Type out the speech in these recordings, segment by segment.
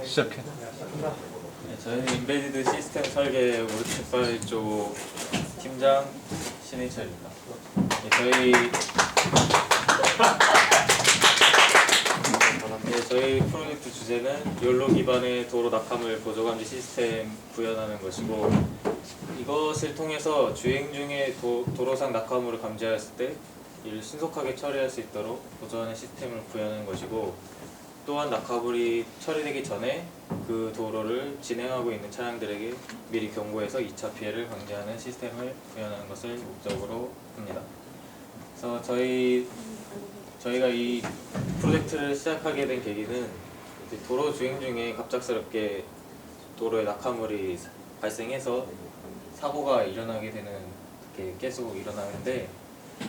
시작해. 네, 저희는 인베디드 시스템 설계 우르트파이 쪽 팀장 신해철입니다. 저희 프로젝트 주제는 욜로 기반의 도로 낙하물 보조감지 시스템 구현하는 것이고, 이것을 통해서 주행 중에 도로상 낙하물을 감지하였을 때 이를 신속하게 처리할 수 있도록 보조하는 시스템을 구현하는 것이고, 또한 낙하물이 처리되기 전에 그 도로를 진행하고 있는 차량들에게 미리 경고해서 2차 피해를 방지하는 시스템을 구현하는 것을 목적으로 합니다. 그래서 저희가 이 프로젝트를 시작하게 된 계기는 이제 도로 주행 중에 갑작스럽게 도로에 낙하물이 발생해서 사고가 일어나게 되는, 게 계속 일어나는데,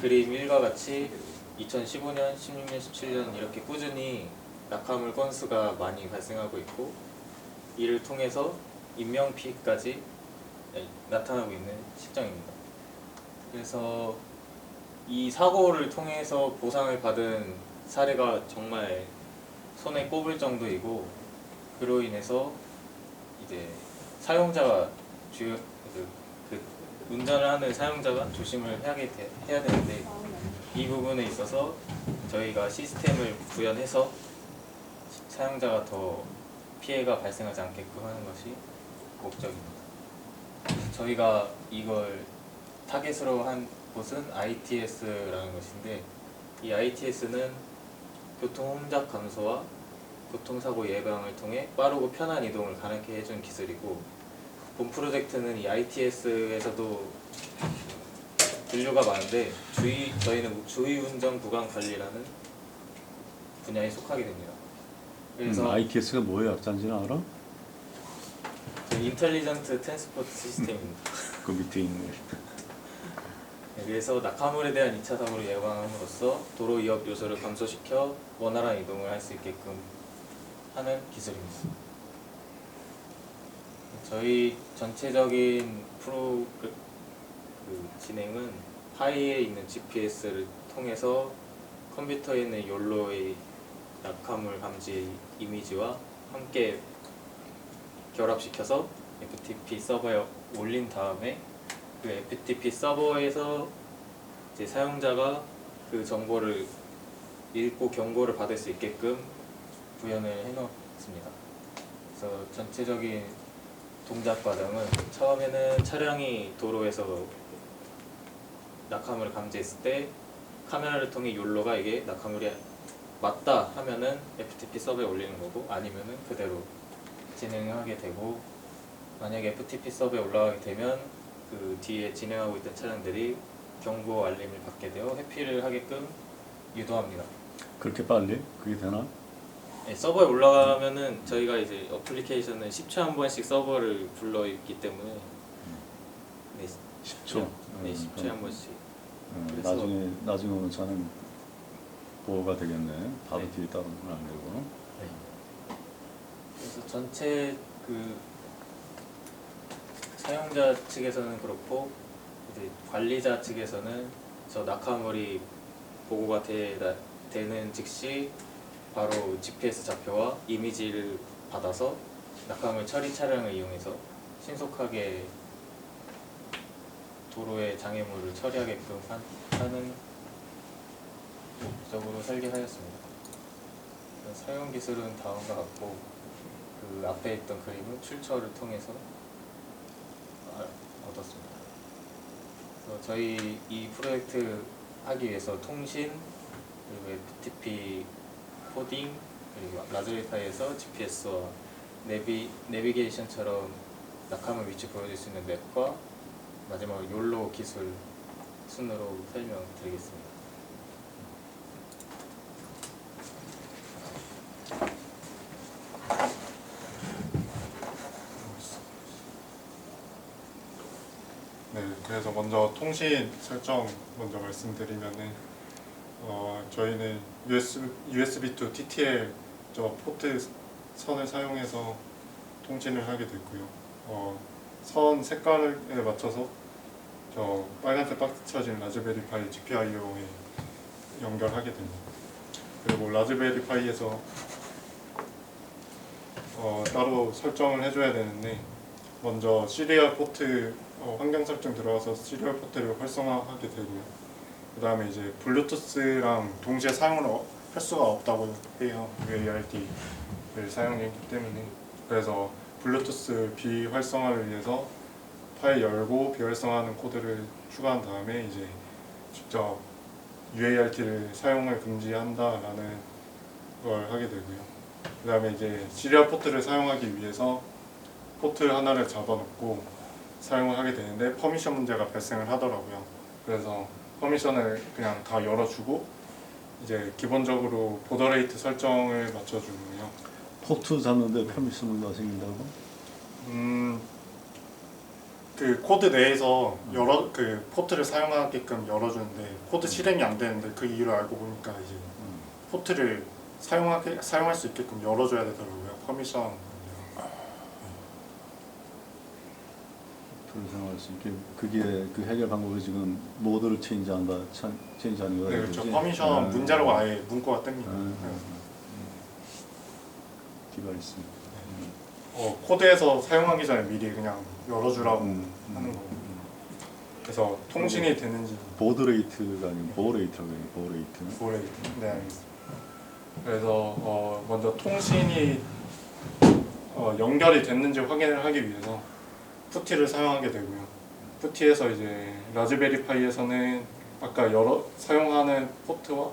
그림 1과 같이 2015년, 16년, 17년 이렇게 꾸준히 낙하물 건수가 많이 발생하고 있고, 이를 통해서 인명피해까지 나타나고 있는 실정입니다. 그래서 이 사고를 통해서 보상을 받은 사례가 정말 손에 꼽을 정도이고, 그로 인해서 이제 사용자가 운전을 하는 사용자가 조심을 해야 되는데, 이 부분에 있어서 저희가 시스템을 구현해서 사용자가 더 피해가 발생하지 않게끔 하는 것이 목적입니다. 저희가 이걸 타겟으로 한 곳은 ITS라는 것인데, 이 ITS는 교통 혼잡 감소와 교통사고 예방을 통해 빠르고 편한 이동을 가능하게 해준 기술이고, 본 프로젝트는 이 ITS에서도 분류가 많은데 저희는 주의운전 구간 관리라는 분야에 속하게 됩니다. 그래서 ITS가 뭐예요? 약자인지는 알아? 인텔리전트 트랜스포트 시스템입니다. 그 밑에 있는 그래서 낙하물에 대한 2차 사고를 예방함으로써 도로 위협 요소를 감소시켜 원활한 이동을 할 수 있게끔 하는 기술입니다. 저희 전체적인 진행은 파이에 있는 GPS를 통해서 컴퓨터에 있는 욜로의 낙하물 감지 이미지와 함께 결합시켜서 FTP 서버에 올린 다음에, 그 FTP 서버에서 이제 사용자가 그 정보를 읽고 경고를 받을 수 있게끔 구현을 해놓습니다. 그래서 전체적인 동작 과정은, 처음에는 차량이 도로에서 낙하물을 감지했을 때 카메라를 통해 욜로가 이게 낙하물이 맞다 하면은 FTP 서버에 올리는 거고, 아니면은 그대로 진행하게 되고, 만약에 FTP 서버에 올라가게 되면 그 뒤에 진행하고 있던 차량들이 경고 알림을 받게 되어 회피를 하게끔 유도합니다. 그렇게 빨리? 그게 되나? 네, 서버에 올라가면은 저희가 이제 어플리케이션은 10초에 한 번씩 서버를 불러 있기 때문에, 네, 10초? 네, 10초에 한 번씩. 나중에 오면 저는 보호가 되겠네. 바로 네. 뒤에 따르면 안 되고. 네. 그래서 전체 그 사용자 측에서는 그렇고, 이제 관리자 측에서는 저 낙하물이 보고가 되는 즉시 바로 GPS 좌표와 이미지를 받아서 낙하물 처리 차량을 이용해서 신속하게 도로의 장애물을 처리하게끔 하는 목적으로 설계하였습니다. 사용 기술은 다음과 같고, 그 앞에 있던 그림은 출처를 통해서 얻었습니다. 그래서 저희 이 프로젝트 하기 위해서 통신, 그리고 FTP 코딩, 그리고 라즈베리파이에서 GPS와 내비게이션처럼 낙하물 위치 보여줄 수 있는 맵과 마지막으로 욜로 기술 순으로 설명드리겠습니다. 네, 그래서 먼저 통신 설정 먼저 말씀드리면은, 저희는 USB to TTL 저 포트 선을 사용해서 통신을 하게 됐고요. 선 색깔에 맞춰서 저 빨간색 박스 쳐진 라즈베리파이 GPIO에 연결하게 됩니다. 그리고 라즈베리파이에서 따로 설정을 해줘야 되는데 먼저 시리얼 포트 환경 설정 들어가서 시리얼 포트를 활성화하게 되고요. 그 다음에 이제 블루투스랑 동시에 사용을 할 수가 없다고 해요. UART를 사용했기 때문에. 그래서 블루투스 비활성화를 위해서 파일 열고 비활성화하는 코드를 추가한 다음에 이제 직접 UART를 사용을 금지한다라는 걸 하게 되고요. 그 다음에 이제 시리얼 포트를 사용하기 위해서 포트 하나를 잡아놓고 사용을 하게 되는데 퍼미션 문제가 발생을 하더라고요. 그래서 퍼미션을 그냥 다 열어주고 이제 기본적으로 보더레이트 설정을 맞춰주고요. 포트 잡는데 퍼미션 문제가 생긴다고? 그 코드 내에서 그 포트를 사용하게끔 열어주는데 코드 실행이 안 되는데 그 이유를 알고 보니까 이제 포트를 사용할 수 있게끔 열어줘야 되더라고요. 퍼미션. 포트를 사용할 수 있게 그게 그 해결 방법이 지금 모드를 체인지하는 거가 네, 그렇죠. 퍼미션 문제라고 아예 문구가 뜹니다. 디바이스. 코드에서 사용하기 전에 미리 그냥 열어주라고 하는 거예요. 그래서 통신이 되는지 보드레이트가 아니고 보레이트라고 해요. 보레이트. 네, 알겠습니다. 그래서 먼저 통신이 연결이 됐는지 확인을 하기 위해서 푸티를 사용하게 되고요. 푸티에서 이제 라즈베리 파이에서는 아까 사용하는 포트와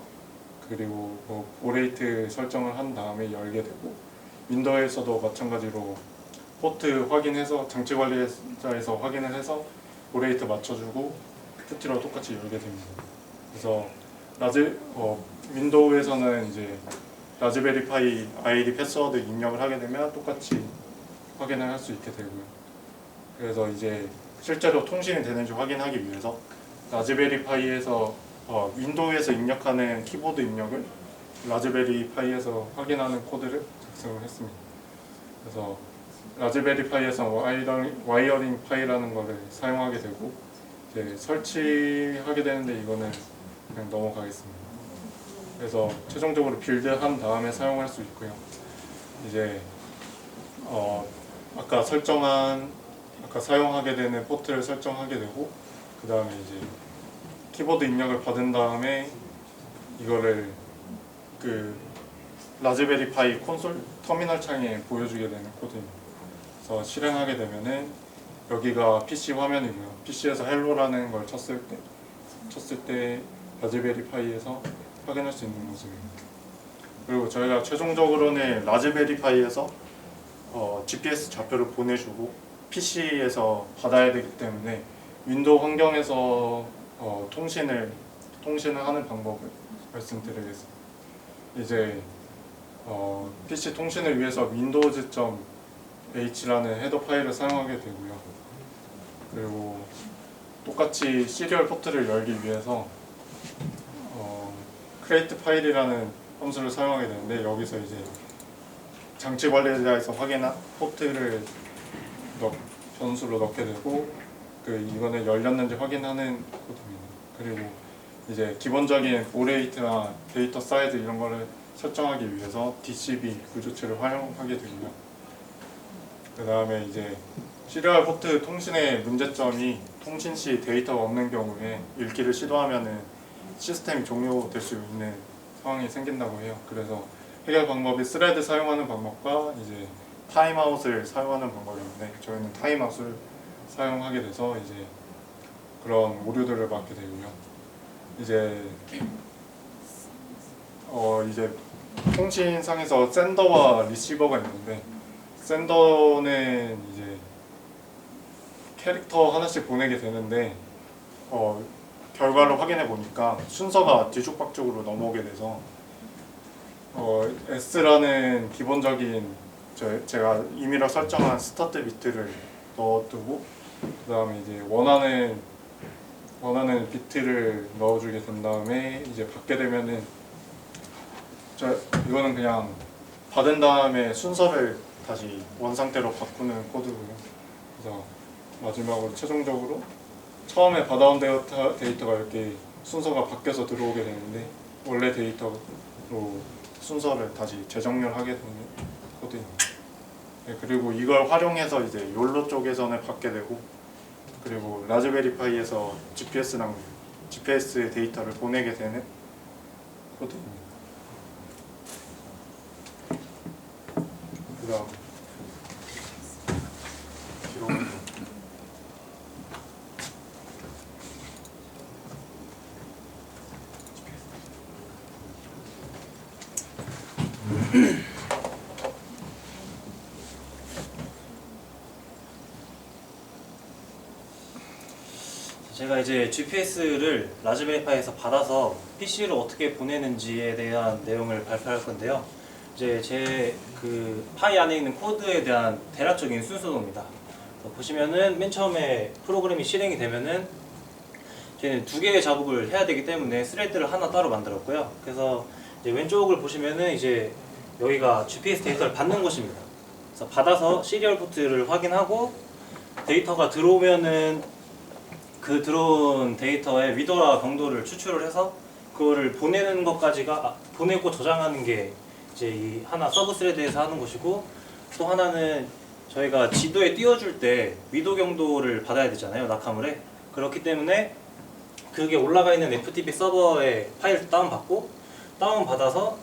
그리고 보레이트 설정을 한 다음에 열게 되고 윈도우에서도 마찬가지로 포트 확인해서 장치 관리자에서 확인을 해서 보레이트 맞춰주고 푸티로 똑같이 열게 됩니다. 그래서 윈도우에서는 이제 라즈베리 파이 아이디 패스워드 입력을 하게 되면 똑같이 확인을 할 수 있게 되고요. 그래서 이제 실제로 통신이 되는지 확인하기 위해서 라즈베리 파이에서 윈도우에서 입력하는 키보드 입력을 라즈베리 파이에서 확인하는 코드를 작성을 했습니다. 그래서 라즈베리 파이에서 와이어링 파이라는 거를 사용하게 되고 이제 설치하게 되는데 이거는 그냥 넘어가겠습니다. 그래서 최종적으로 빌드한 다음에 사용할 수 있고요. 이제 아까 사용하게 되는 포트를 설정하게 되고 그 다음에 이제 키보드 입력을 받은 다음에 이거를 그 라즈베리 파이 콘솔 터미널 창에 보여주게 되는 코드입니다. 그래서 실행하게 되면은 여기가 PC 화면이고요. PC에서 헬로라는 걸 쳤을 때 라즈베리 파이에서 확인할 수 있는 모습입니다. 그리고 저희가 최종적으로는 라즈베리 파이에서 GPS 좌표를 보내주고 PC에서 받아야 되기 때문에 윈도우 환경에서 통신을 하는 방법을 말씀드리겠습니다. 이제 PC 통신을 위해서 windows.h라는 헤더 파일을 사용하게 되고요. 그리고 똑같이 시리얼 포트를 열기 위해서 create 파일이라는 함수를 사용하게 되는데 여기서 이제 장치 관리자에서 확인한 포트를 변수로 넣게 되고 이거는 열렸는지 확인하는 코드입니다. 그리고 이제 기본적인 보레이트나 데이터 사이즈 이런 거를 설정하기 위해서 DCB 구조체를 활용하게 되고요. 그 다음에 이제 시리얼 포트 통신의 문제점이 통신 시 데이터가 없는 경우에 읽기를 시도하면은 시스템이 종료될 수 있는 상황이 생긴다고 해요. 그래서 해결 방법이 스레드 사용하는 방법과 이제 타임아웃을 사용하는 방법인데 저희는 타임아웃을 사용하게 돼서 이제 그런 오류들을 막게 되고요. 이제 통신상에서 샌더와 리시버가 있는데 샌더는 이제 캐릭터 하나씩 보내게 되는데 결과를 확인해 보니까 순서가 뒤죽박죽으로 넘어오게 돼서 S라는 기본적인 제가 임의로 설정한 스타트 비트를 넣어두고 그 다음에 이제 원하는 비트를 넣어주게 된 다음에 이제 받게 되면은 이거는 그냥 받은 다음에 순서를 다시 원 상태로 바꾸는 코드고요. 그래서 마지막으로 최종적으로 처음에 받아온 데이터가 이렇게 순서가 바뀌어서 들어오게 되는데 원래 데이터로 순서를 다시 재정렬하게 되는 코드입니다. 네, 그리고 이걸 활용해서 이제 욜로 쪽에서는 받게 되고, 그리고 라즈베리파이에서 GPS 데이터를 보내게 되는 코드입니다. 그다음 제가 이제 GPS를 라즈베리파이에서 받아서 PC로 어떻게 보내는지에 대한 내용을 발표할 건데요. 이제 제 그 파이 안에 있는 코드에 대한 대략적인 순서입니다. 보시면은 맨 처음에 프로그램이 실행이 되면은 저희는 두 개의 작업을 해야 되기 때문에 스레드를 하나 따로 만들었고요. 그래서 이제 왼쪽을 보시면은 이제 여기가 GPS 데이터를 받는 곳입니다. 그래서 받아서 시리얼 포트를 확인하고 데이터가 들어오면은 그 들어온 데이터의 위도와 경도를 추출을 해서 그거를 보내는 것까지가 보내고 저장하는 게 이제 이 하나 서브 스레드에서 하는 것이고, 또 하나는 저희가 지도에 띄워줄 때 위도 경도를 받아야 되잖아요, 낙하물에. 그렇기 때문에 그게 올라가 있는 FTP 서버에 파일을 다운받고, 다운받아서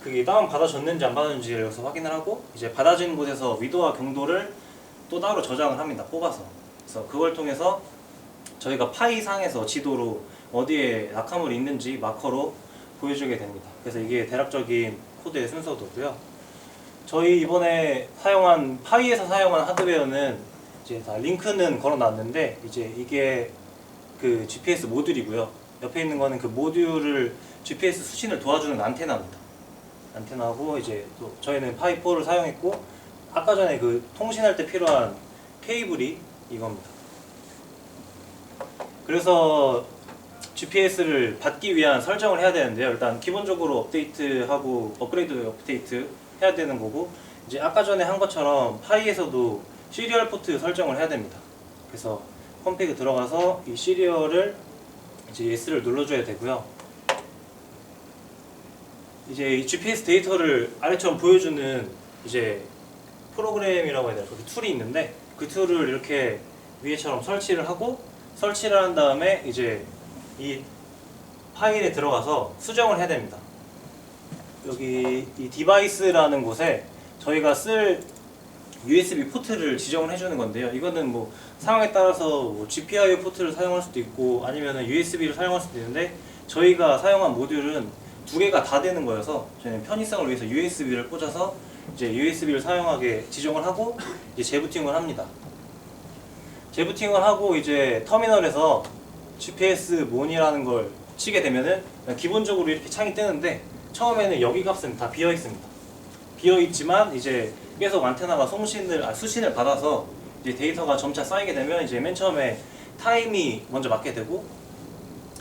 그게 다운받아졌는지 안 받았는지를 여기서 확인을 하고, 이제 받아진 곳에서 위도와 경도를 또 따로 저장을 합니다, 뽑아서. 그래서 그걸 통해서 저희가 파이 상에서 지도로 어디에 낙하물이 있는지 마커로 보여주게 됩니다. 그래서 이게 대략적인 코드의 순서도고요. 저희 이번에 사용한 파이에서 사용한 하드웨어는 이제 다 링크는 걸어놨는데, 이제 이게 그 GPS 모듈이고요. 옆에 있는 거는 그 모듈을 GPS 수신을 도와주는 안테나입니다. 안테나고, 이제 또 저희는 파이4를 사용했고, 아까 전에 그 통신할 때 필요한 케이블이 이겁니다. 그래서 GPS를 받기 위한 설정을 해야 되는데요. 일단 기본적으로 업데이트하고 업데이트 해야 되는 거고, 이제 아까 전에 한 것처럼 파이에서도 시리얼 포트 설정을 해야 됩니다. 그래서 컴피그 들어가서 이 시리얼을 이제 yes를 눌러줘야 되고요. 이제 이 GPS 데이터를 아래처럼 보여주는 이제 프로그램이라고 해야 되나, 그 툴이 있는데, 그 툴을 이렇게 위에처럼 설치를 하고, 설치를 한 다음에 이제 이 파일에 들어가서 수정을 해야 됩니다. 여기 이 디바이스라는 곳에 저희가 쓸 USB 포트를 지정을 해주는 건데요. 이거는 뭐 상황에 따라서 뭐 GPIO 포트를 사용할 수도 있고 아니면은 USB를 사용할 수도 있는데, 저희가 사용한 모듈은 두 개가 다 되는 거여서 저희는 편의성을 위해서 USB를 꽂아서 이제 USB를 사용하게 지정을 하고 이제 재부팅을 합니다. 재부팅을 하고 이제 터미널에서 GPS 몬이라는 걸 치게 되면은 기본적으로 이렇게 창이 뜨는데, 처음에는 여기 값은 다 비어 있습니다. 비어 있지만 이제 계속 안테나가 수신을 받아서 이제 데이터가 점차 쌓이게 되면 이제 맨 처음에 타임이 먼저 맞게 되고,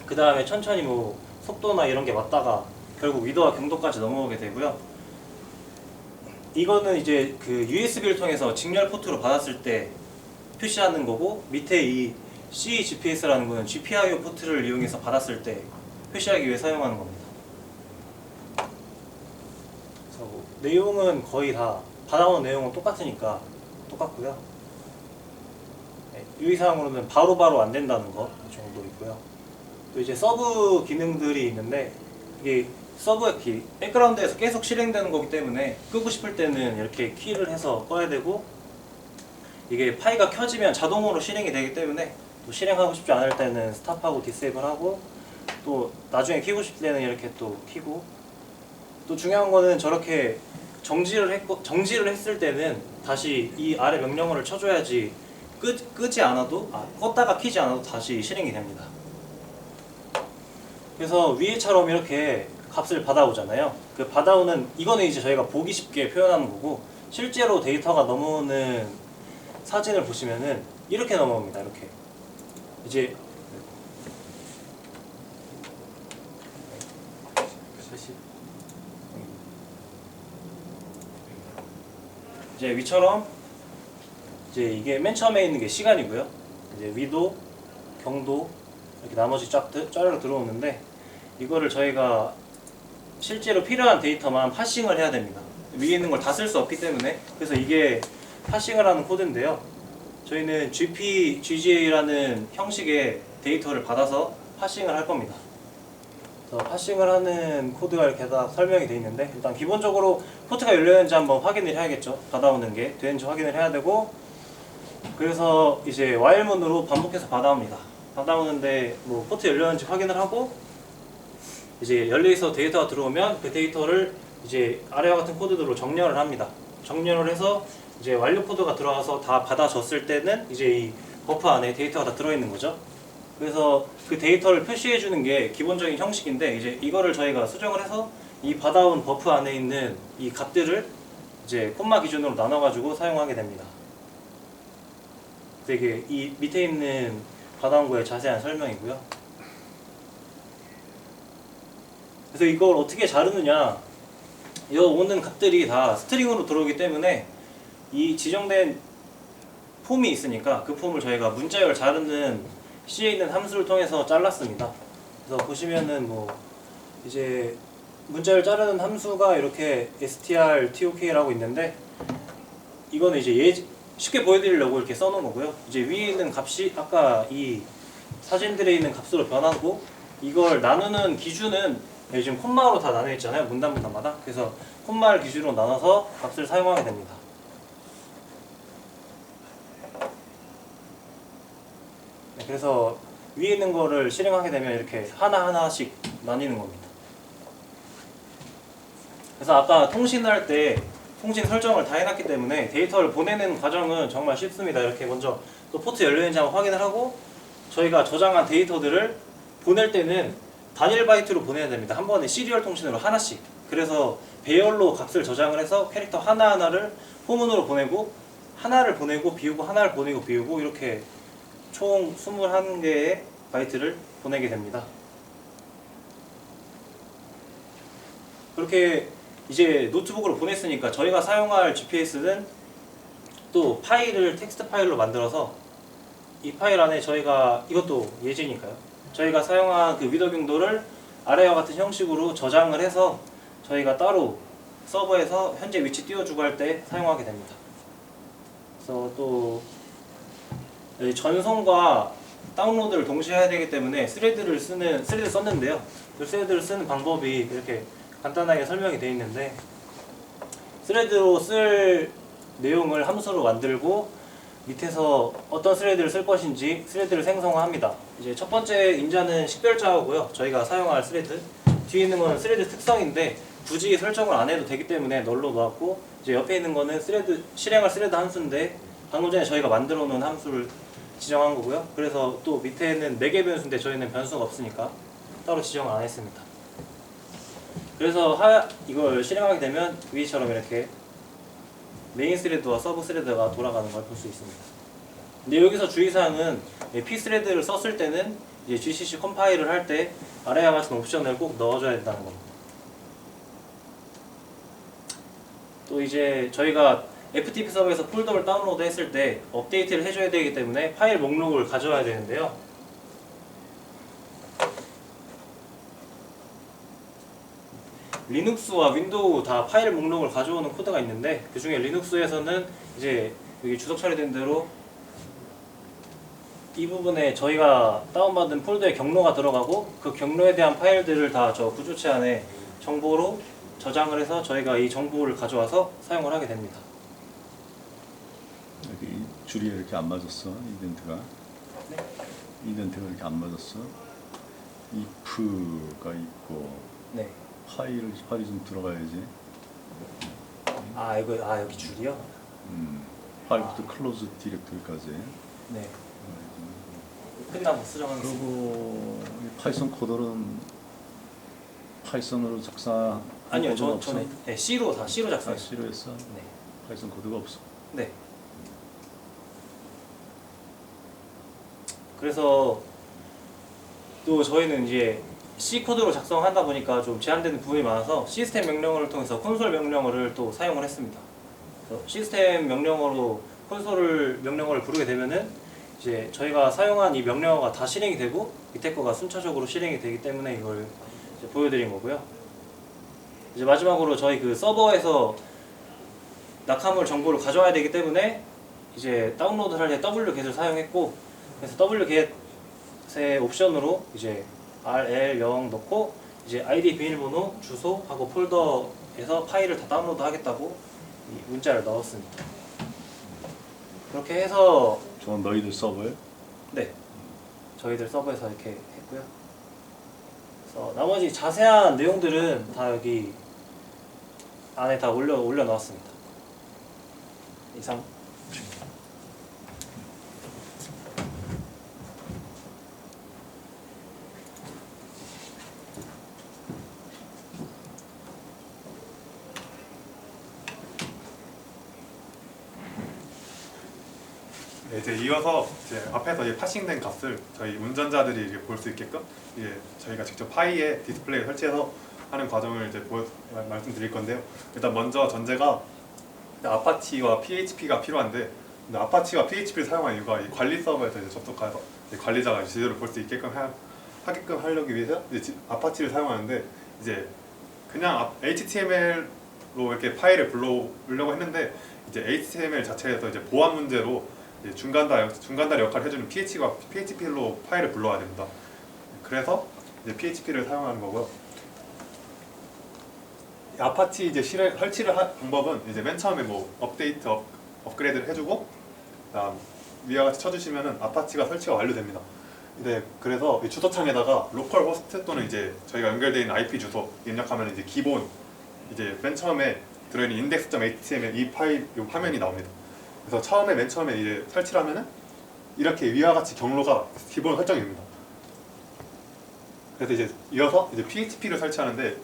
그 다음에 천천히 뭐 속도나 이런 게 맞다가 결국 위도와 경도까지 넘어오게 되고요. 이거는 이제 그 USB를 통해서 직렬 포트로 받았을 때 표시하는 거고, 밑에 이 CGPS라는 거는 GPIO 포트를 이용해서 받았을 때 표시하기 위해 사용하는 겁니다. 그래서 뭐 내용은 거의 다 받아오는 내용은 똑같으니까 똑같고요. 네, 유의사항으로는 바로바로 안 된다는 거 정도 있고요. 또 이제 서브 기능들이 있는데, 이게 서브 키, 백그라운드에서 계속 실행되는 거기 때문에 끄고 싶을 때는 이렇게 키를 해서 꺼야 되고, 이게 파이가 켜지면 자동으로 실행이 되기 때문에 또 실행하고 싶지 않을 때는 스탑하고 디세이블하고, 또 나중에 켜고 싶을 때는 이렇게 또 켜고, 또 중요한 거는 저렇게 정지를 했을 때는 다시 이 아래 명령어를 쳐줘야지 끄지 않아도 껐다가 켜지 않아도 다시 실행이 됩니다. 그래서 위에처럼 이렇게 값을 받아오잖아요. 그 받아오는 이거는 이제 저희가 보기 쉽게 표현하는 거고, 실제로 데이터가 넘어오는 사진을 보시면은 이렇게 넘어옵니다. 이렇게 이제 위처럼 이제 이게 맨 처음에 있는 게 시간이고요. 이제 위도, 경도 이렇게 나머지 짜르르 들어오는데, 이거를 저희가 실제로 필요한 데이터만 파싱을 해야 됩니다. 위에 있는 걸 다 쓸 수 없기 때문에. 그래서 이게 파싱을 하는 코드인데요. 저희는 GPGA라는 형식의 데이터를 받아서 파싱을 할 겁니다. 그래서 파싱을 하는 코드가 이렇게 다 설명이 되어 있는데, 일단 기본적으로 포트가 열렸는지 한번 확인을 해야겠죠. 받아오는 게 되는지 확인을 해야 되고, 그래서 이제 와일문으로 반복해서 받아옵니다. 받아오는데 뭐 포트 열렸는지 확인을 하고, 이제 열려있어 데이터가 들어오면 그 데이터를 이제 아래와 같은 코드들로 정렬을 합니다. 정렬을 해서 이제 완료 코드가 들어가서 다 받아줬을 때는 이제 이 버프 안에 데이터가 다 들어있는 거죠. 그래서 그 데이터를 표시해 주는 게 기본적인 형식인데, 이제 이거를 저희가 수정을 해서 이 받아온 버프 안에 있는 이 값들을 이제 콤마 기준으로 나눠 가지고 사용하게 됩니다. 되게 이 밑에 있는 받아온 거에 자세한 설명이고요. 그래서 이걸 어떻게 자르느냐, 이 오는 값들이 다 스트링으로 들어오기 때문에 이 지정된 폼이 있으니까 그 폼을 저희가 문자열 자르는 C에 있는 함수를 통해서 잘랐습니다. 그래서 보시면은 뭐 이제 문자열 자르는 함수가 이렇게 strtok라고 있는데, 이거는 이제 쉽게 보여드리려고 이렇게 써놓은 거고요. 이제 위에 있는 값이 아까 이 사진들에 있는 값으로 변하고, 이걸 나누는 기준은 지금 콤마로 다 나눠 있잖아요. 문단마다. 그래서 콤마를 기준으로 나눠서 값을 사용하게 됩니다. 네, 그래서 위에 있는 거를 실행하게 되면 이렇게 하나하나씩 나뉘는 겁니다. 그래서 아까 통신을 할 때 통신 설정을 다 해놨기 때문에 데이터를 보내는 과정은 정말 쉽습니다. 이렇게 먼저 또 포트 열려있는지 한번 확인을 하고, 저희가 저장한 데이터들을 보낼 때는 단일 바이트로 보내야 됩니다. 한 번에 시리얼 통신으로 하나씩. 그래서 배열로 값을 저장을 해서 캐릭터 하나하나를 포문으로 보내고, 하나를 보내고 비우고, 하나를 보내고 비우고, 이렇게 총 21개의 바이트를 보내게 됩니다. 그렇게 이제 노트북으로 보냈으니까 저희가 사용할 GPS는 또 파일을 텍스트 파일로 만들어서, 이 파일 안에 저희가, 이것도 예제니까요, 저희가 사용한 그 위더 경도를 아래와 같은 형식으로 저장을 해서 저희가 따로 서버에서 현재 위치 띄워주고 할 때 사용하게 됩니다. 그래서 또 전송과 다운로드를 동시에 해야 되기 때문에 스레드 썼는데요. 그 스레드를 쓰는 방법이 이렇게 간단하게 설명이 되어 있는데, 스레드로 쓸 내용을 함수로 만들고 밑에서 어떤 스레드를 쓸 것인지 스레드를 생성합니다. 이제 첫 번째 임자는 식별자고요. 저희가 사용할 스레드. 뒤에 있는 건 스레드 특성인데 굳이 설정을 안 해도 되기 때문에 널로 놓았고, 이제 옆에 있는 거는 실행할 스레드 함수인데 방금 전에 저희가 만들어 놓은 함수를 지정한 거고요. 그래서 또 밑에는 4개 변수인데 저희는 변수가 없으니까 따로 지정을 안 했습니다. 그래서 이걸 실행하게 되면 위처럼 이렇게 메인 스레드와 서브 스레드가 돌아가는 걸 볼 수 있습니다. 근데 여기서 주의사항은 P 스레드를 썼을 때는 이제 GCC 컴파일을 할 때 아래와 같은 옵션을 꼭 넣어줘야 된다는 겁니다. 또 이제 저희가 FTP 서버에서 폴더를 다운로드 했을 때 업데이트를 해줘야 되기 때문에 파일 목록을 가져와야 되는데요. 리눅스와 윈도우 다 파일 목록을 가져오는 코드가 있는데, 그 중에 리눅스에서는 이제 여기 주석 처리된 대로 이 부분에 저희가 다운받은 폴더에 경로가 들어가고, 그 경로에 대한 파일들을 다 저 구조체 안에 정보로 저장을 해서 저희가 이 정보를 가져와서 사용을 하게 됩니다. 여기 줄이 이렇게 안 맞았어. 이덴트가. 네. 이덴트가 이렇게 안 맞았어. if가 있고. 네. 파일이 좀 들어가야지. 여기 줄이요? 파일부터 클로즈 디렉토리까지. 네. 끝나고 수정하는. 그리고 이 파이썬 코드는 파이썬으로 작사. 아니요, 저는 네, C로 작성했어요. C로 했어. 네. 파이썬 코드가 없어. 네. 그래서 또 저희는 이제 C 코드로 작성하다 보니까 좀 제한되는 부분이 많아서 시스템 명령어를 통해서 콘솔 명령어를 또 사용을 했습니다. 그래서 시스템 명령어로 콘솔 명령어를 부르게 되면은 이제 저희가 사용한 이 명령어가 다 실행이 되고 밑에 거가 순차적으로 실행이 되기 때문에 이걸 이제 보여드린 거고요. 이제 마지막으로 저희 그 서버에서 낙하물 정보를 가져와야 되기 때문에 이제 다운로드를 할 때 wget을 사용했고, 그래서 wget의 옵션으로 이제 rl0 넣고 이제 id 비밀번호, 주소하고 폴더에서 파일을 다 다운로드 하겠다고 이 문자를 넣었습니다. 그렇게 해서 저건 너희들 서버에? 네, 저희들 서버에서 이렇게 했고요. 그래서 나머지 자세한 내용들은 다 여기 안에 다 올려놨습니다. 이상. 네, 이제 이어서 이제 앞에서 이 파싱된 값을 저희 운전자들이 볼 수 있게끔 이제 저희가 직접 파이에 디스플레이 설치해서 하는 과정을 이제 말씀드릴 건데요. 일단 먼저 전제가 아파치와 PHP가 필요한데, 근데 아파치와 PHP를 사용한 이유가 이 관리 서버에서 이제 접속해서 이제 관리자가 제대로 볼 수 있게끔 하게끔 하려기 위해서 이제 아파치를 사용하는데, 이제 그냥 HTML로 이렇게 파일을 불러오려고 했는데 이제 HTML 자체에서 이제 보안 문제로 이제 중간다리 역할을 해주는 PHP로 파일을 불러와야 됩니다. 그래서 이제 PHP를 사용하는 거고요. 아파치 이제 설치를 할 방법은 이제 맨 처음에 뭐 업그레이드를 해주고, 그다음 위와 같이 쳐주시면은 아파치가 설치가 완료됩니다. 네, 그래서 이 주소창에다가 로컬 호스트 또는 이제 저희가 연결되어 있는 IP 주소 입력하면 이제 기본 이제 맨 처음에 들어있는 index.html 이 파일 이 화면이 나옵니다. 그래서 맨 처음에 이제 설치를 하면은 이렇게 위와 같이 경로가 기본 설정입니다. 그래서 이제 이어서 이제 PHP를 설치하는데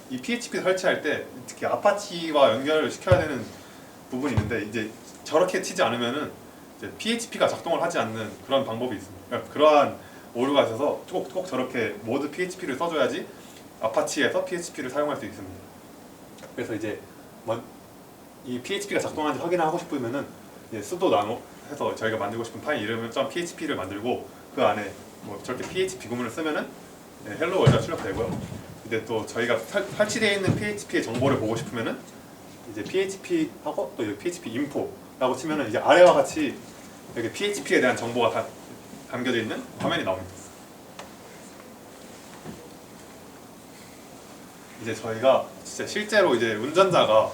이 PHP 설치할 때 특히 아파치와 연결을 시켜야 되는 부분이 있는데, 이제 저렇게 치지 않으면은 이제 PHP가 작동을 하지 않는 그런 방법이 있습니다. 그러니까 그러한 오류가 있어서 꼭 저렇게 모드 PHP를 써줘야지 아파치에서 PHP를 사용할 수 있습니다. 그래서 이제 이 PHP가 작동하는지 확인하고 싶으면은 이제 sudo nano 해서 저희가 만들고 싶은 파일 이름을 .php를 만들고 그 안에 뭐 저렇게 PHP 구문을 쓰면은 헬로 월드가 출력되고요. 근데 또 저희가 설치되어 있는 PHP의 정보를 보고 싶으면은 이제 PHP하고 또 PHP info라고 치면은 이제 아래와 같이 여기 PHP에 대한 정보가 다 담겨져 있는 화면이 나옵니다. 이제 저희가 진짜 실제로 이제 운전자가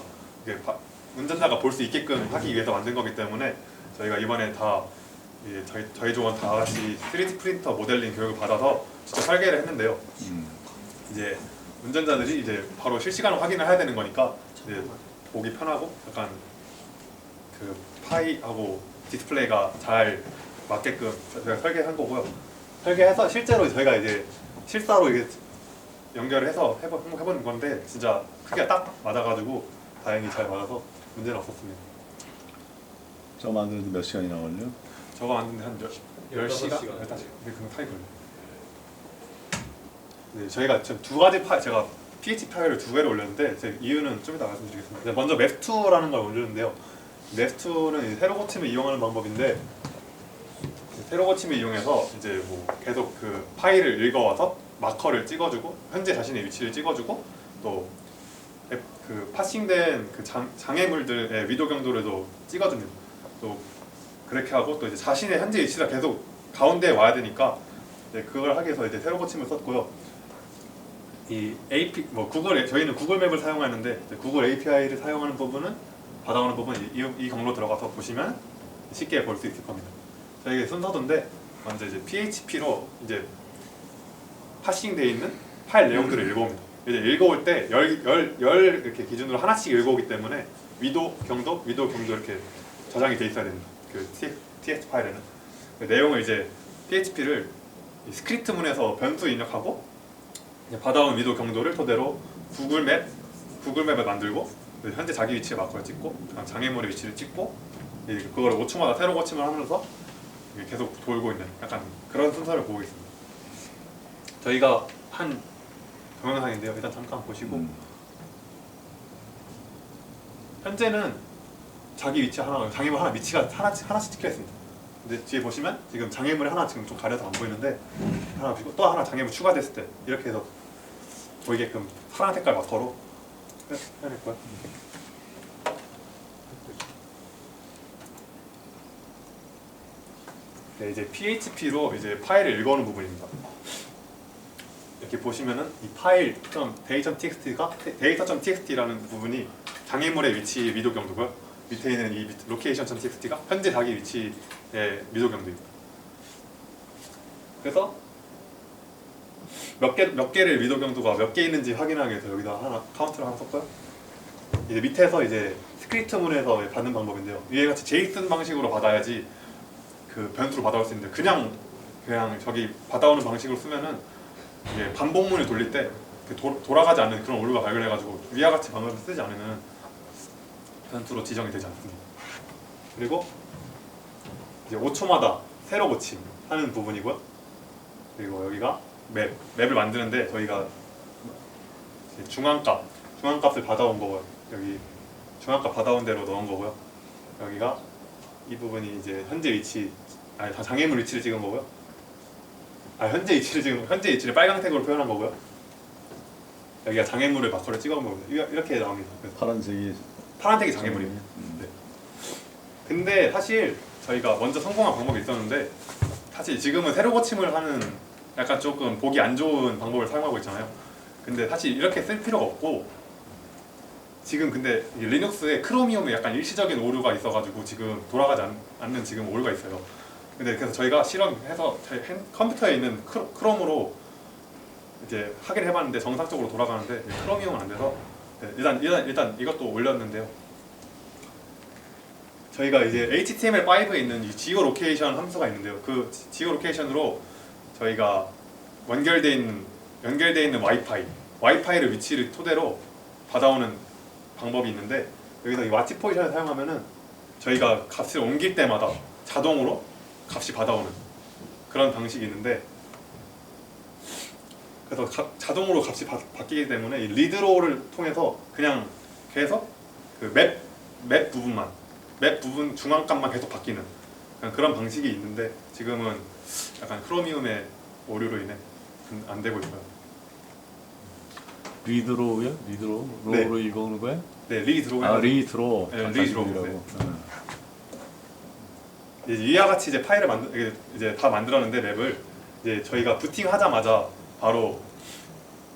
볼 수 있게끔 하기 위해서 만든 거기 때문에 저희가 이번에 다 저희 조원 다 같이 3D 프린터 모델링 교육을 받아서 직접 설계를 했는데요. 이제 운전자들이 이제 바로 실시간으로 확인을 해야 되는 거니까 이제 보기 편하고 약간 그 파이하고 디스플레이가 잘 맞게끔 저희가 설계한 거고요. 설계해서 실제로 저희가 이제 실사로 이게 연결을 해서 해보는 건데 진짜 크기가 딱 맞아가지고 다행히 잘 맞아서 문제는 없었습니다. 저거 만드는데 몇 시간이나 걸려? 저거 만드는데 한 10시간? 15시간. 근데 그건 타이 걸려요. 네, 저희가 지금 두 가지 제가 PHP 파일을 두 개를 올렸는데 제 이유는 좀 이따 말씀드리겠습니다. 네, 먼저 맵2라는 걸 올렸는데요. 맵2는 세로 고침을 이용하는 방법인데, 세로 고침을 이용해서 이제 뭐 계속 그 파일을 읽어와서 마커를 찍어주고 현재 자신의 위치를 찍어주고 또 그 파싱된 그 장애물들의 위도 경도를 찍어줍니다. 또 그렇게 하고 또 이제 자신의 현재 위치가 계속 가운데에 와야 되니까 그걸 하기 위해서 이제 세로 고침을 썼고요. 이 저희는 구글 맵을 사용하는데 구글 API를 사용하는 부분은 받아오는 부분 이 경로 들어가서 보시면 쉽게 볼 수 있을 겁니다. 저희 순서도인데 먼저 이제 PHP로 이제 파싱되어 있는 파일 내용들을 읽어옵니다. 이제 읽어올 때 열 이렇게 기준으로 하나씩 읽어오기 때문에 위도 경도 이렇게 저장이 돼 있어야 됩니다. 그 TX 파일에는 내용을 이제 PHP를 스크립트문에서 변수 입력하고 받아온 위도 경도를 토대로 구글 맵을 만들고 현재 자기 위치에 마커를 찍고 장애물의 위치를 찍고 그걸 5초마다 세로 고침을 하면서 계속 돌고 있는 약간 그런 순서를 보고 있습니다. 저희가 한 동영상인데요. 일단 잠깐 보시고 현재는 자기 위치 장애물 하나 위치가 하나씩 찍혀 있습니다. 근데 뒤에 보시면 지금 장애물이 하나 지금 좀 가려서 안 보이는데 하나 보시고 또 하나 장애물 추가됐을 때 이렇게 해서 보이게끔 파란 색깔 마커로 해낼 거예요. 네, 이제 PHP로 이제 파일을 읽어오는 부분입니다. 이렇게 보시면은 이 파일 data.txt라는 부분이 장애물의 위치 미도 경도고요. 밑에 있는 이 location.txt가 현재 자기 위치의 미도 경도입니다. 그래서 몇 개를 미도 경도가 몇 개 있는지 확인하기 위해서 여기다 하나 카운트를 하나 썼고요. 이제 밑에서 이제 스크립트문에서 받는 방법인데요. 이와 같이 JSON 방식으로 받아야지 그 변수로 받아올 수 있는데 그냥 저기 받아오는 방식으로 쓰면은 이게 반복문을 돌릴 때 돌아가지 않는 그런 오류가 발견해가지고 위와 같이 방법을 쓰지 않으면 변수로 지정이 되지 않습니다. 그리고 이제 5초마다 새로 고침 하는 부분이고요. 그리고 여기가 맵을 만드는데 저희가 중앙값을 받아온 거고요. 여기 중앙값 받아온 대로 넣은 거고요. 여기가 이 부분이 이제 현재 위치, 다 장애물 위치를 찍은 거고요. 현재 위치를 빨강색으로 표현한 거고요. 여기가 장애물을 마커를 찍어온 거고요. 이렇게 나옵니다. 파란색이 장애물입니다. 네. 근데 사실 저희가 먼저 성공한 방법이 있었는데 사실 지금은 세로 고침을 하는 약간 조금 보기 안 좋은 방법을 사용하고 있잖아요. 근데 사실 이렇게 쓸 필요가 없고 지금 근데 리눅스에 크로미움에 약간 일시적인 오류가 있어가지고 지금 돌아가지 않는 지금 오류가 있어요. 근데 그래서 저희가 실험해서 저희 컴퓨터에 있는 크롬으로 이제 확인을 해봤는데 정상적으로 돌아가는데 크로미움은 안 돼서 일단 이것도 올렸는데요. 저희가 이제 HTML5에 있는 이 geolocation 함수가 있는데요. 그 geolocation으로 저희가 연결돼 있는 와이파이를 위치를 토대로 받아오는 방법이 있는데 여기서 이 와치 포지션을 사용하면은 저희가 값을 옮길 때마다 자동으로 값이 받아오는 그런 방식이 있는데 그래서 자동으로 값이 바뀌기 때문에 이 리드로우를 통해서 그냥 계속 그 맵 부분 중앙값만 계속 바뀌는 그런 방식이 있는데 지금은 약간 크로미움의 오류로 인해 안 되고 있고요. 리드로우요? 리드로우? 네. 로우로 읽어오는 거야? 네, 리드로우. 리드로우. 네, 리드로우. 네. 이와 같이 이제 파일을 이제 다 만들었는데 맵을 이제 저희가 부팅하자마자 바로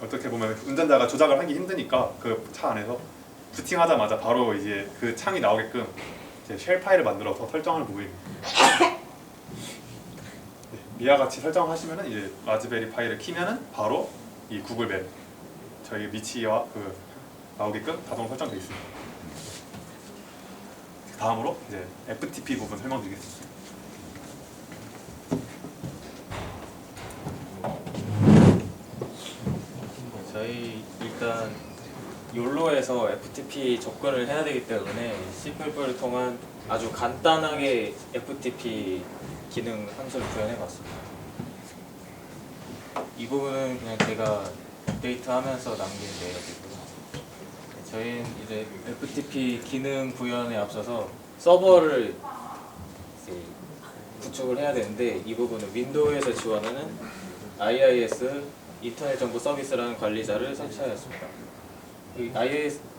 어떻게 보면 운전자가 조작을 하기 힘드니까 그 차 안에서 부팅하자마자 바로 이제 그 창이 나오게끔 이제 쉘 파일을 만들어서 설정하는 부분입니다. 이와 같이 설정하시면은 이제 라즈베리 파이를 키면은 바로 이 구글 맵 저희 위치와 그 나오게끔 자동 설정되어 있습니다. 다음으로 이제 FTP 부분 설명드리겠습니다. 저희 일단 욜로에서 FTP 접근을 해야 되기 때문에 C++를 통한 아주 간단하게 FTP 기능 함수를 구현해봤습니다. 이 부분은 그냥 제가 업데이트하면서 남긴 내용이고요. 저희는 이제 FTP 기능 구현에 앞서서 서버를 이제 구축을 해야 되는데 이 부분은 윈도우에서 지원하는 IIS 인터넷 정보 서비스라는 관리자를 설치하였습니다. 이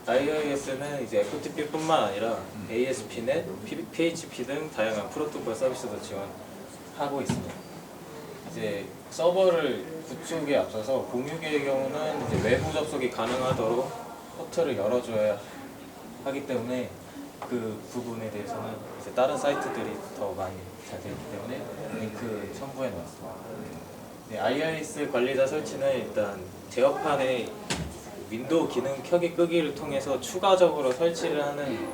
IIS는 이제 FTP뿐만 아니라 ASP.NET, PHP 등 다양한 프로토콜 서비스도 지원하고 있습니다. 이제 서버를 구축에 앞서서 공유기의 경우는 이제 외부 접속이 가능하도록 포트를 열어줘야 하기 때문에 그 부분에 대해서는 이제 다른 사이트들이 더 많이 잘 되기 때문에 링크 첨부해 놓았습니다. 네, IIS 관리자 설치는 일단 제어판에 윈도우 기능 켜기 끄기를 통해서 추가적으로 설치를 하는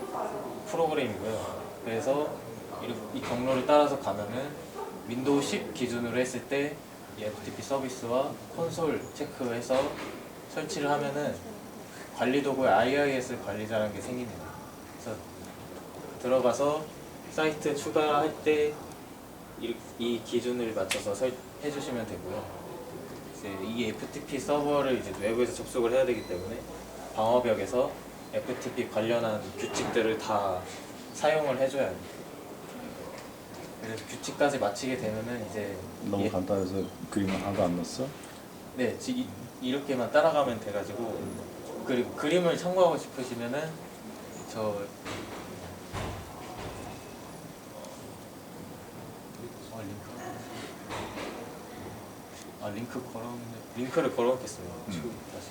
프로그램이고요. 그래서 이 경로를 따라서 가면은 윈도우 10 기준으로 했을 때 이 FTP 서비스와 콘솔 체크해서 설치를 하면은 관리 도구에 IIS 관리자라는 게 생기네요. 그래서 들어가서 사이트 추가할 때 이 기준을 맞춰서 해주시면 되고요. 이제 이 FTP 서버를 이제 외부에서 접속을 해야 되기 때문에 방어벽에서 FTP 관련한 규칙들을 다 사용을 해줘야 합니다. 그래서 규칙까지 마치게 되면은 이제 너무 간단해서 그림을 하나도 안 넣었어? 네, 이렇게만 따라가면 돼가지고 그리고 그림을 참고하고 싶으시면은 저 링크 링크를 걸어놓겠습니다. 지금 다시.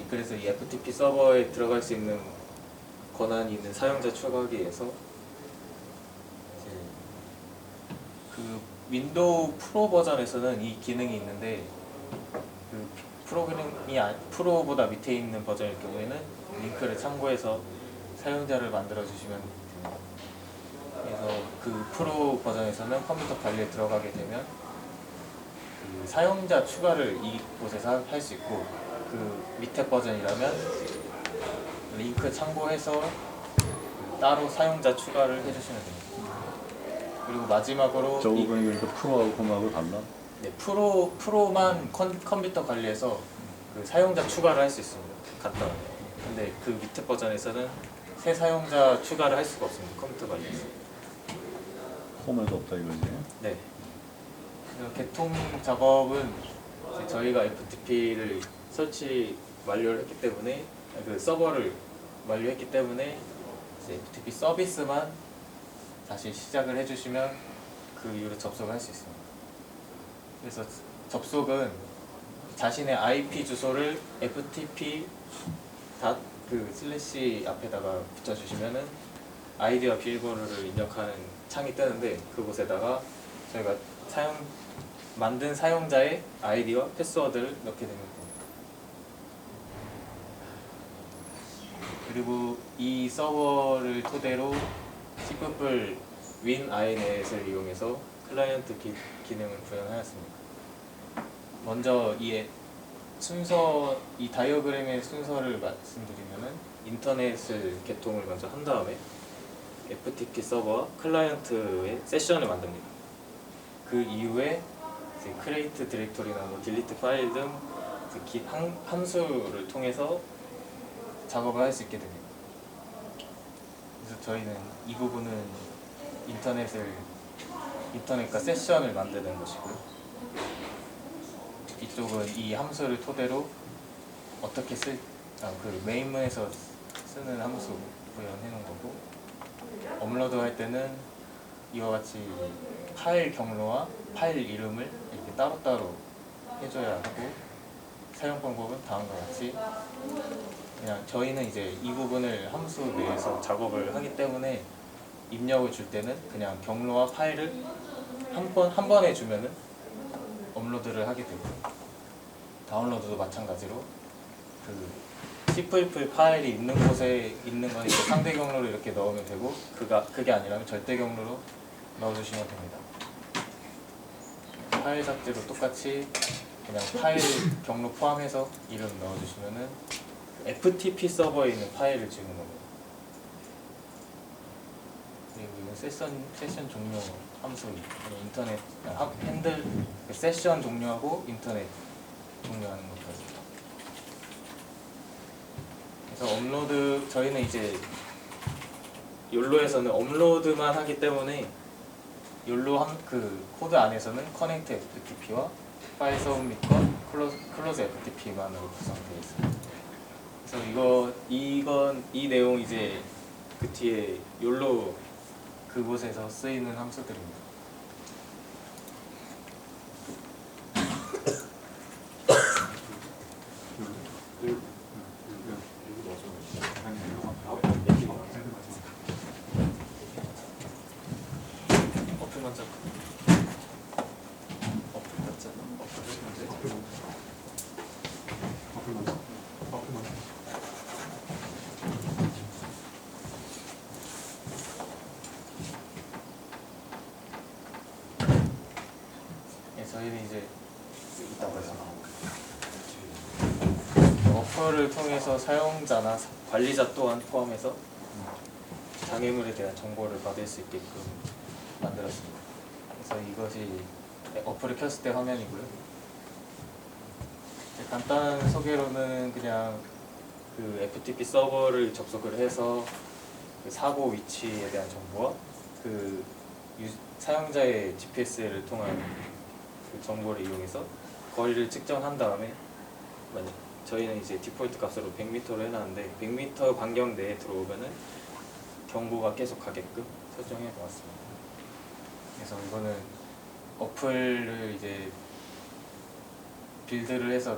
그래서 이 FTP 서버에 들어갈 수 있는 권한이 있는 사용자 추가하기 위해서 이제 그 윈도우 프로 버전에서는 이 기능이 있는데 그 프로보다 밑에 있는 버전일 경우에는 링크를 참고해서 사용자를 만들어 주시면 됩니다. 그래서 그 프로 버전에서는 컴퓨터 관리에 들어가게 되면 그 사용자 추가를 이곳에서 할 수 있고, 그 밑에 버전이라면 링크 참고해서 따로 사용자 추가를 해주시면 됩니다. 그리고 마지막으로 저거 그러니까 프로하고 홈하고 달라? 네, 프로만 컴퓨터 관리해서 그 사용자 추가를 할 수 있습니다. 간단하게. 근데 그 밑에 버전에서는 새 사용자 추가를 할 수가 없습니다. 컴퓨터 관리에서. 홈에도 없다 이거지? 네. 그래서 개통 작업은 이제 저희가 FTP를 설치 완료를 했기 때문에, 그 서버를 완료했기 때문에 이제 FTP 서비스만 다시 시작을 해주시면 그 이후로 접속을 할 수 있습니다. 그래서 접속은 자신의 IP 주소를 FTP / 앞에다가 붙여주시면은 아이디와 비밀번호를 입력하는 창이 뜨는데, 그곳에다가 저희가 만든 사용자의 아이디와 패스워드를 넣게 되면 됩니다. 그리고 이 서버를 토대로 C++ WinINet을 이용해서 클라이언트 기능을 구현하였습니다. 먼저 이 다이어그램의 순서를 말씀드리면은, 인터넷을 개통을 먼저 한 다음에 FTP 서버와 클라이언트의 세션을 만듭니다. 그 이후에 이제 create 디렉토리나 delete 파일 등 함수를 통해서 작업을 할 수 있게 됩니다. 그래서 저희는 이 부분은 인터넷과 세션을 만드는 것이고요. 이쪽은 이 함수를 토대로 어떻게 그 메인문에서 쓰는 함수 구현해 놓은 거고, 업로드 할 때는 이와 같이 파일 경로와 파일 이름을 이렇게 따로따로 해줘야 하고, 사용 방법은 다음과 같이, 그냥 저희는 이제 이 부분을 함수 내에서 작업을 하기 때문에 입력을 줄 때는 그냥 경로와 파일을 한 번에 주면은 업로드를 하게 되고, 다운로드도 마찬가지로 그 C++ 파일이 있는 곳에 있는 건 이제 상대 경로로 이렇게 넣으면 되고, 그게 아니라면 절대 경로로 넣어주시면 됩니다. 파일 삭제도 똑같이 그냥 파일 경로 포함해서 이름 넣어주시면은 FTP 서버에 있는 파일을 지우는 겁니다. 그리고 이건 세션 종료 함수, 인터넷 핸들 세션 종료하고 인터넷 종료하는 것까지. 그래서 업로드, 저희는 이제 욜로에서는 업로드만 하기 때문에 욜로 그 코드 안에서는 커넥트 FTP와 파일 서브밋과 클로즈 FTP만으로 구성되어 있습니다. 그래서 이 내용 이제 그 뒤에 욜로 그곳에서 쓰이는 함수들입니다. 어플 먼저. 어플 닫잖아. 저희는 이제 이따 봐서 어플을 통해서 사용자나 관리자 또한 포함해서 장애물에 대한 정보를 받을 수 있게끔 만들었습니다. 그래서 이것이 어플을 켰을 때 화면이고요. 간단한 소개로는 그냥 그 FTP 서버를 접속을 해서 그 사고 위치에 대한 정보와 그 사용자의 GPS를 통한 그 정보를 이용해서 거리를 측정한 다음에, 저희는 이제 디폴트 값으로 100m로 해놨는데 100m 반경 내에 들어오면은 경보가 계속 가게끔 설정해 보았습니다. 그래서 이거는 어플을 이제 빌드를 해서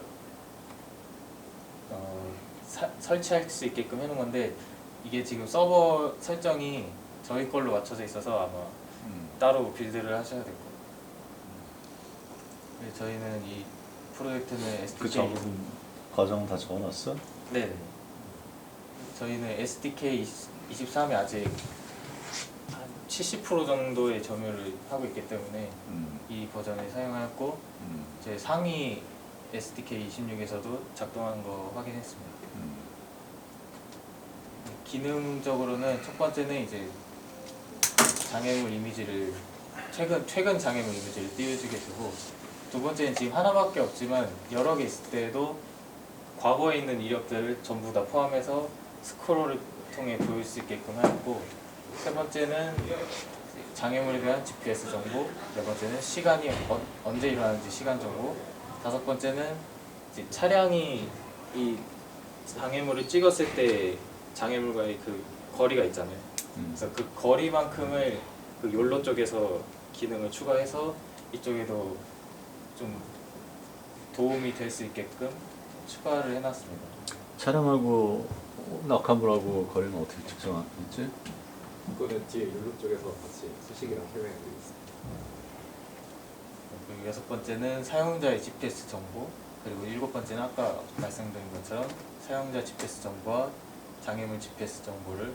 설치할 수 있게끔 해놓은 건데 이게 지금 서버 설정이 저희 걸로 맞춰져 있어서 아마 따로 빌드를 하셔야 될 거예요. 저희는 이 프로젝트는 그 SDK 작업은 과정은 다 적어놨어? 네. 저희는 SDK 23에 아직 한 70% 정도의 점유를 하고 있기 때문에 이 버전을 사용하였고 제 상위 SDK 26에서도 작동하는 거 확인했습니다. 기능적으로는 첫 번째는 이제 장애물 이미지를 최근 장애물 이미지를 띄워주게 되고, 두 번째는 지금 하나밖에 없지만 여러 개 있을 때도 과거에 있는 이력들을 전부 다 포함해서 스크롤을 통해 보일 수 있게끔 하였고, 세 번째는 장애물에 대한 GPS 정보, 네 번째는 시간이 언제 일어나는지 시간 정보, 다섯 번째는 이제 차량이 이 장애물을 찍었을 때 장애물과의 그 거리가 있잖아요. 그래서 그 거리만큼을 그 욜로 쪽에서 기능을 추가해서 이쪽에도 좀 도움이 될 수 있게끔 추가를 해놨습니다. 차량하고 낙하물하고 거리는 어떻게 측정했지? 그거는 뒤에 율로 쪽에서 같이 수식이랑 설명해드리겠습니다. 그리고 여섯 번째는 사용자의 GPS 정보, 그리고 일곱 번째는 아까 말씀드린 것처럼 사용자 GPS 정보와 장애물 GPS 정보를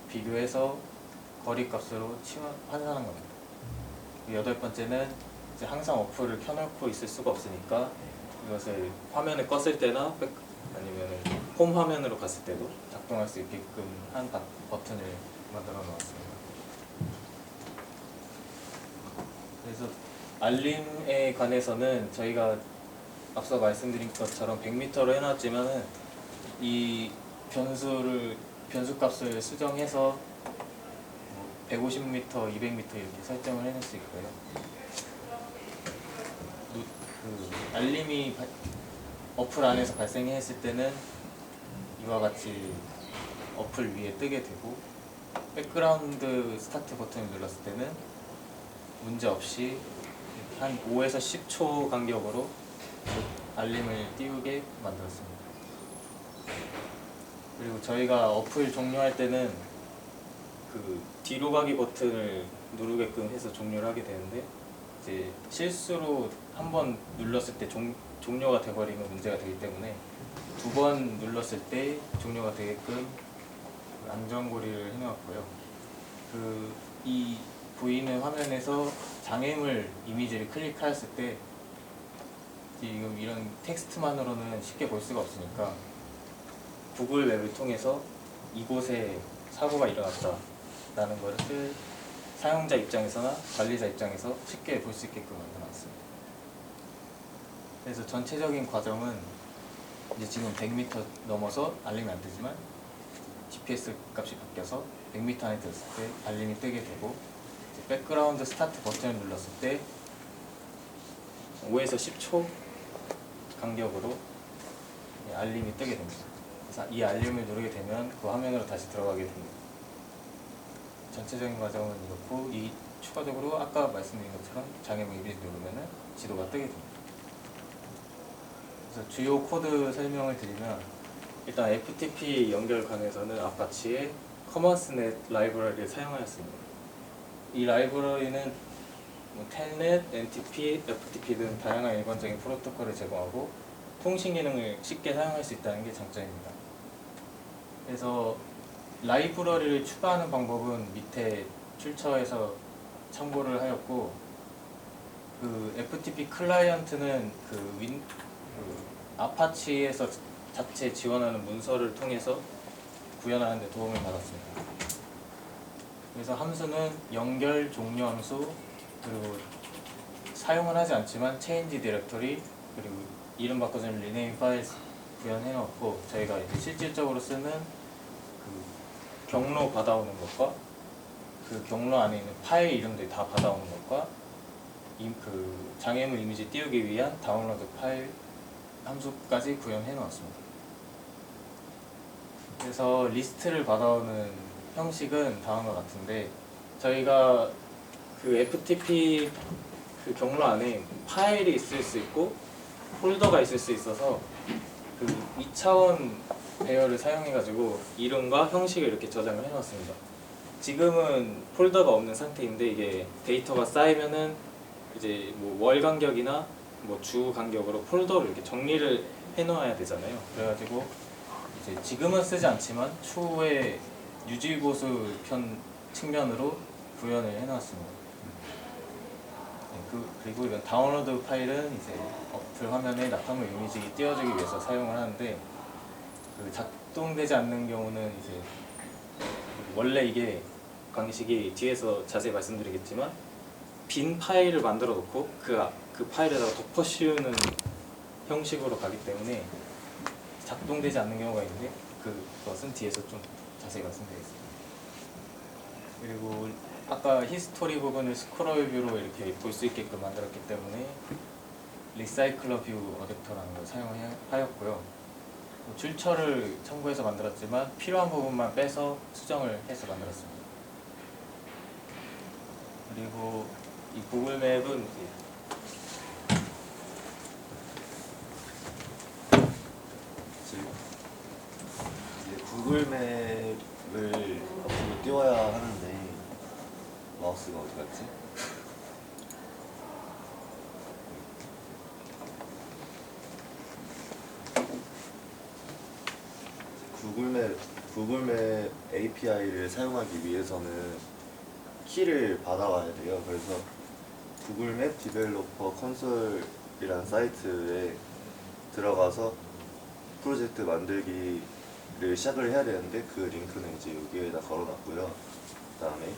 비교해서 거리 값으로 환산한 겁니다. 그리고 여덟 번째는 이제 항상 어플을 켜놓고 있을 수가 없으니까 이것을 화면을 껐을 때나 아니면 홈 화면으로 갔을 때도 작동할 수 있게끔 한 버튼을 만들어 놓았습니다. 그래서 알림에 관해서는 저희가 앞서 말씀드린 것처럼 100m로 해놨지만은 이 변수 값을 수정해서 150m, 200m 이렇게 설정을 해낼 수 있고요. 그 알림이 어플 안에서 발생했을 때는 이와 같이 어플 위에 뜨게 되고, 백그라운드 스타트 버튼을 눌렀을 때는 문제 없이 한 5에서 10초 간격으로 알림을 띄우게 만들었습니다. 그리고 저희가 어플 종료할 때는 그 뒤로 가기 버튼을 누르게끔 해서 종료를 하게 되는데, 이제 실수로 한 번 눌렀을 때 종료가 돼버리면 문제가 되기 때문에 두 번 눌렀을 때 종료가 되게끔 안전고리를 해놓았고요. 이 보이는 화면에서 장애물 이미지를 클릭하였을 때 지금 이런 텍스트만으로는 쉽게 볼 수가 없으니까 구글 맵을 통해서 이곳에 사고가 일어났다라는 것을 사용자 입장에서나 관리자 입장에서 쉽게 볼 수 있게끔 만들어놨습니다. 그래서 전체적인 과정은 이제 지금 100m 넘어서 알림이 안 뜨지만 GPS 값이 바뀌어서 100m 안에 들었을 때 알림이 뜨게 되고, 백그라운드 스타트 버튼을 눌렀을 때 5에서 10초 간격으로 알림이 뜨게 됩니다. 그래서 이 알림을 누르게 되면 그 화면으로 다시 들어가게 됩니다. 전체적인 과정은 이렇고, 추가적으로 아까 말씀드린 것처럼 장애물 이미지 누르면 지도가 뜨게 됩니다. 그래서 주요 코드 설명을 드리면, 일단 FTP 연결 관해서는 앞같이의 커먼스넷 라이브러리를 사용하였습니다. 이 라이브러리는 텔넷, NTP, FTP 등 다양한 일반적인 프로토콜을 제공하고 통신 기능을 쉽게 사용할 수 있다는 게 장점입니다. 그래서 라이브러리를 추가하는 방법은 밑에 출처에서 참고를 하였고, 그 FTP 클라이언트는 아파치에서 자체 지원하는 문서를 통해서 구현하는 데 도움을 받았습니다. 그래서 함수는 연결 종료 함수, 그리고 사용을 하지 않지만 change directory, 그리고 이름 바꿔주는 rename files 구현해 놓고, 저희가 이제 실질적으로 쓰는 그 경로 받아오는 것과 그 경로 안에 있는 파일 이름들 다 받아오는 것과 그 장애물 이미지 띄우기 위한 다운로드 파일 함수까지 구현해 놓았습니다. 그래서 리스트를 받아오는 형식은 다음과 같은데, 저희가 그 FTP 그 경로 안에 파일이 있을 수 있고 폴더가 있을 수 있어서 그 2차원 배열을 사용해가지고 이름과 형식을 이렇게 저장을 해놨습니다. 지금은 폴더가 없는 상태인데 이게 데이터가 쌓이면은 이제 뭐 월 간격이나 뭐 주 간격으로 폴더를 이렇게 정리를 해놓아야 되잖아요. 그래가지고 이제 지금은 쓰지 않지만 추후에 유지보수 편 측면으로 구현을 해놨습니다. 네, 그리고 이건 다운로드 파일은 이제 어플 화면에 낙하물 이미지 띄워주기 위해서 사용을 하는데 그 작동되지 않는 경우는 이제 원래 이게 방식이 뒤에서 자세히 말씀드리겠지만 빈 파일을 만들어 놓고 그 파일에다가 덮어 씌우는 형식으로 가기 때문에 작동되지 않는 경우가 있는데 그것은 뒤에서 좀 자세히 말씀드리겠습니다. 그리고 아까 히스토리 부분을 스크롤 뷰로 이렇게 볼 수 있게끔 만들었기 때문에 리사이클러 뷰 어댑터라는 걸 사용하였고요. 출처를 첨부해서 만들었지만 필요한 부분만 빼서 수정을 해서 만들었습니다. 그리고 이 구글 맵은 이제 구글 맵을 앞으로 띄워야 하는데 마우스가 어디 갔지? 구글맵 API를 사용하기 위해서는 키를 받아와야 돼요. 그래서 구글맵 디벨로퍼 콘솔이라는 사이트에 들어가서 프로젝트 만들기를 시작을 해야 되는데 그 링크는 이제 여기에다 걸어놨고요. 그다음에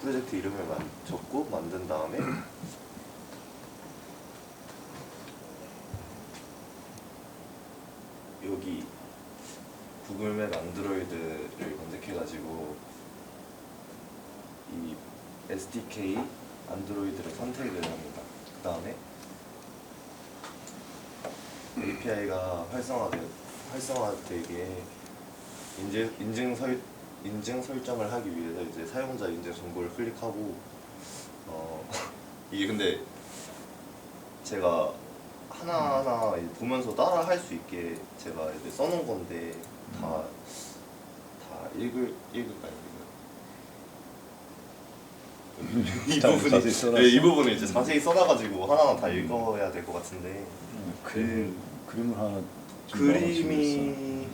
프로젝트 이름을 적고 만든 다음에 여기 구글맵 안드로이드를 검색해가지고 이 SDK 안드로이드를 선택을 합니다. 그 다음에 API가 활성화되게 인증 설정을 하기 위해서 이제 사용자 인증 정보를 클릭하고 이게 근데 제가 하나하나 보면서 따라 할 수 있게 제가 이제 써놓은 건데 다 읽을까요? 이 부분이 자세히 써놨어? 네, 이 부분을 이제 자세히 써놔가지고 하나하나 다 읽어야 될 것 같은데 그림을 하나 그림이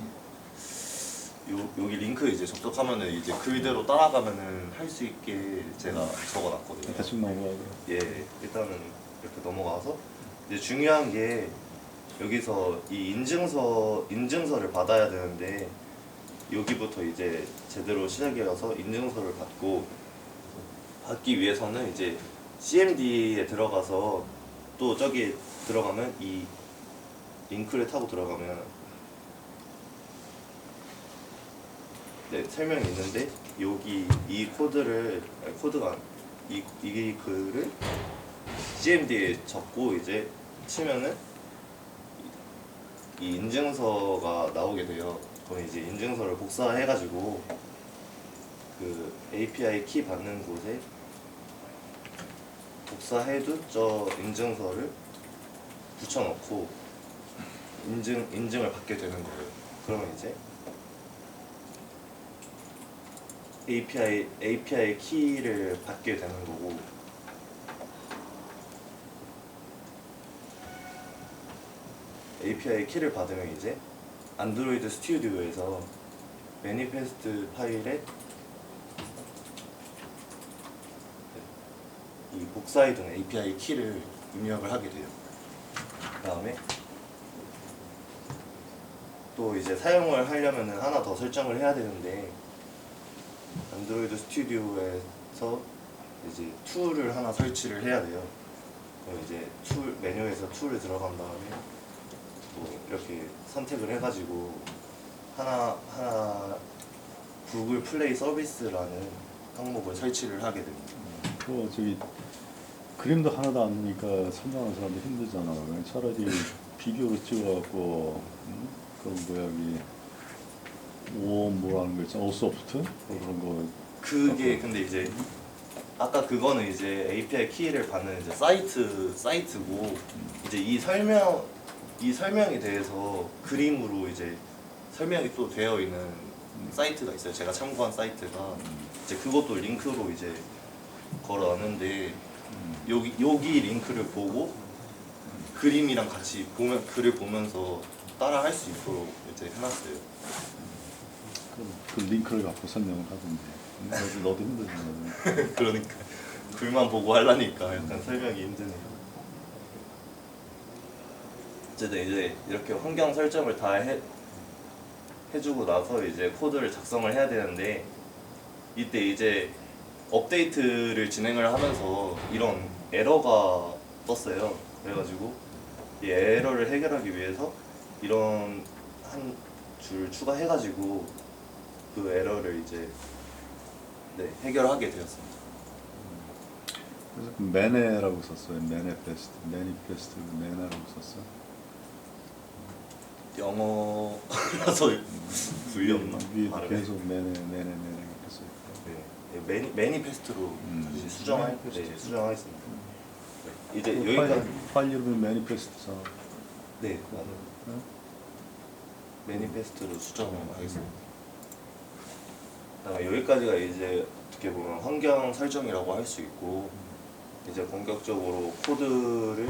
여기 링크 이제 접속하면은 이제 그대로 따라가면은 할 수 있게 제가 적어놨거든요. 대충 넘어가고. 예, 일단은 이렇게 넘어가서 이제 중요한 게 여기서 이 인증서를 받아야 되는데 여기부터 이제 제대로 시작이어서 인증서를 받기 위해서는 이제 CMD에 들어가서 또 저기 들어가면 이 링크를 타고 들어가면 네, 설명이 있는데 여기 이 코드를 이 글을 CMD에 적고 이제 치면은 이 인증서가 나오게 돼요. 그럼 이제 인증서를 복사해가지고 그 API 키 받는 곳에 복사해둔 저 인증서를 붙여넣고 인증을 받게 되는 거예요. 그러면 이제 API 키를 받게 되는 거고 API 키를 받으면 이제 안드로이드 스튜디오에서 매니페스트 파일에 이 복사해둔 API 키를 입력을 하게 돼요. 그 다음에 또 이제 사용을 하려면 하나 더 설정을 해야 되는데 안드로이드 스튜디오에서 이제 툴을 하나 설치를 해야 돼요. 그럼 이제 메뉴에서 툴을 들어간 다음에 뭐 이렇게 선택을 해가지고 하나 구글 플레이 서비스라는 항목을 설치를 하게 됩니다. 저기 그림도 하나도 안 나니까 설명하는 사람도 힘들잖아. 그냥 차라리 비디오로 찍어갖고 그런 뭐야 여기 뭐라는 거 있잖아. 오소프트 그런 거. 그게 근데 이제 아까 그거는 이제 API 키를 받는 이제 사이트고 이제 이 설명에 대해서 그림으로 이제 설명이 또 되어 있는 사이트가 있어요. 제가 참고한 사이트가 이제 그것도 링크로 이제 걸어놨는데 여기 링크를 보고 그림이랑 같이 보면 글을 보면서 따라 할 수 있도록 이제 해놨어요. 그 링크를 갖고 설명을 하던데. 너도 힘들잖아. 그러니까 글만 보고 하려니까 약간 설명이 힘드네요. 어쨌든 이제 이렇게 환경 설정을 다 해주고 나서 이제 코드를 작성을 해야 되는데 이때 이제 업데이트를 진행을 하면서 이런 에러가 떴어요. 그래가지고 이 에러를 해결하기 위해서 이런 한 줄 추가해가지고 그 에러를 이제 해결하게 되었습니다. 그래서 그 매네라고 썼어요. 매니페스트, 매네라고 썼어. 영어라서 불렸나? 위에 발음이? 계속 매네 이렇게 써 있고. 네, 매니페스트로 이제 수정하겠습니다. 네, 이제 여기까지. 파일 이름은 매니페스트잖아. 네, 맞아요. 매니페스트로 수정하겠습니다. 그다음에 여기까지가 이제 어떻게 보면 환경 설정이라고 할 수 있고 이제 본격적으로 코드를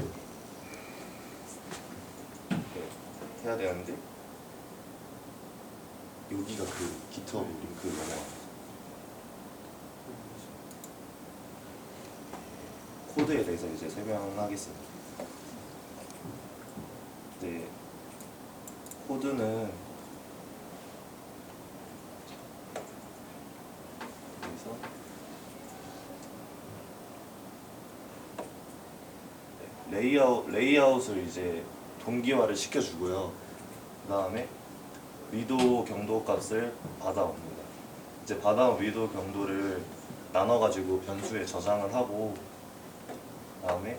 해야 되는데 여기가 그 GitHub 링크 넘어가요. 코드에 대해서 이제 설명하겠습니다. 네, 코드는 여기서 레이아웃을 이제 동기화를 시켜주고요. 그 다음에 위도 경도 값을 받아옵니다. 이제 받아온 위도 경도를 나눠가지고 변수에 저장을 하고 그 다음에